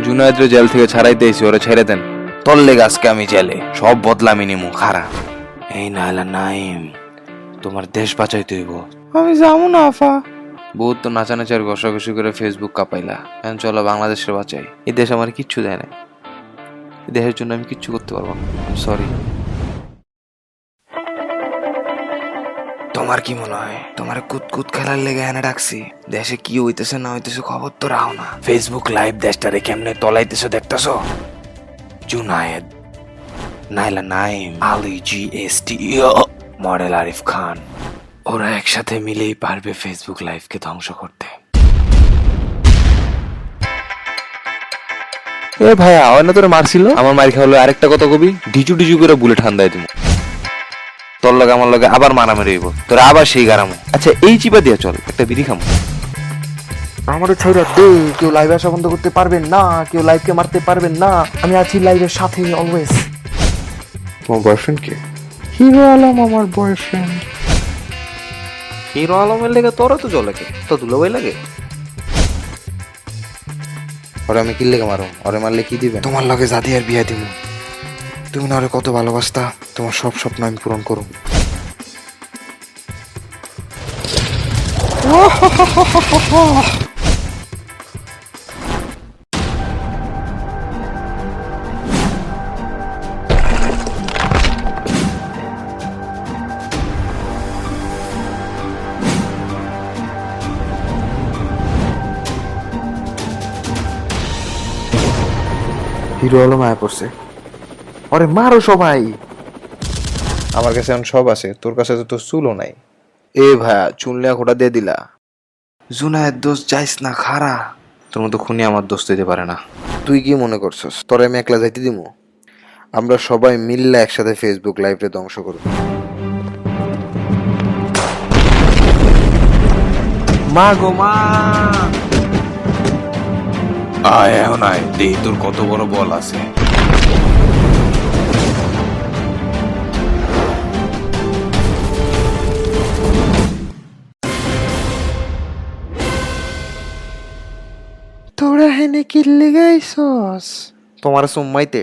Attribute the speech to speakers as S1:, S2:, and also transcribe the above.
S1: জুনায়েদরে jail থেকে ছাড়াইতেছি, ওরে ছেড়ে দেন। তোর লেগে আজকে আমি জেলে, সব বদলামি নিমু খারা। এই নাইলা নাইম, তোমার দেশ বাঁচাইতে হইব। আমি যাবো না আফা। বহুত তো নাচানাচি আর ঘষাঘষি করে ফেসবুক কাঁপাইলা, এখন চলো বাংলাদেশের বাঁচাই। এই দেশ আমার কিচ্ছু দেয় না, এই দেশের জন্য আমি কিচ্ছু করতে পারবো না। সরি। তোমার কি মনে হয় তোমার কুতকুত খেলার লেগে এনে ডাকছি? দেশে কি হইতেছে না হইতেছে খবর তো রাও না। ফেসবুক লাইভ দেশটারে কেমনে তলাইতেছো দেখতেছো? জুনায়েদ, নাইলা নাইম, আলী GST, মডেল আরিফ খান, ওরা একসাথে মিলেই পারবে ফেসবুক লাইভকে ধ্বংস করতে। এ ভাইয়া, হয় না তোরে মারছিল? আমার মার খাওয়ালো আরেকটা কথা কবি, ডিজু ডিজু করে বুলেট ঠান্দায় তুমি। তোর লগে আমার লগে আবার মারামারি হইব, তোরা আবার সেই গারামো। আচ্ছা এই চিপা দিয়া চল, একটা বিড়ি খামো।
S2: আমাদের ছাইরা দে, কেউ লাইভ আসা বন্ধ করতে পারবেন না, কেউ লাইভকে মারতে পারবেন না। আমি আছি লাইভের সাথে অলওয়েজ।
S3: তোমার বয়ফ্রেন্ড কে? হিরো আলম আমার বয়ফ্রেন্ড।
S1: হিরো আলমের লেগে তোরা তো জলে কে, তো দুলাভাই লাগে। ওরে আমি কি লেগে মারো? ওরে মারলে কি দিবে?
S2: তোমার লগে জাদি আর বিয়া দিব। তুমি না ওরে কত ভালোবাসতা, তোমার সব স্বপ্ন আমি পূরণ করুম। হিরো আলম আয়া পড়ছে, আরে মারো সবাই।
S1: আমার কাছে এখন সব আছে, তোর কাছে তো তোর চুলও নাই। এ ভাইয়া, চুনলিয়া খোটা দিয়ে দিলা।
S2: জুনায়েদ দোস্ত যাইস না, খারা।
S1: তোর মতো খুনি আমার দোস্ত দিতে পারে না।
S2: তুই কি মনে করছস তোরে আমি একলা যাইতে দিমু? আমরা সবাই মিললে একসাথে ফেসবুক লাইভে ধ্বংস করব। মা গো মা!
S1: আয় এখন আয়, দেই তোর কত বড় বল আছে।
S2: তোরা হেনে কিল্লে গাইছস? তোমার সুম্মাইতে